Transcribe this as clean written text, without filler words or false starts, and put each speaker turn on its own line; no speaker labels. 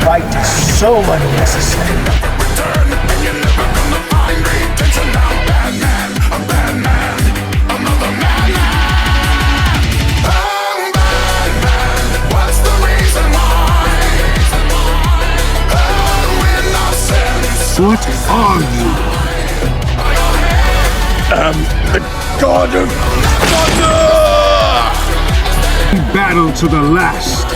fight is so unnecessary.
What are you?
The God of Thunder!
We battle to the last.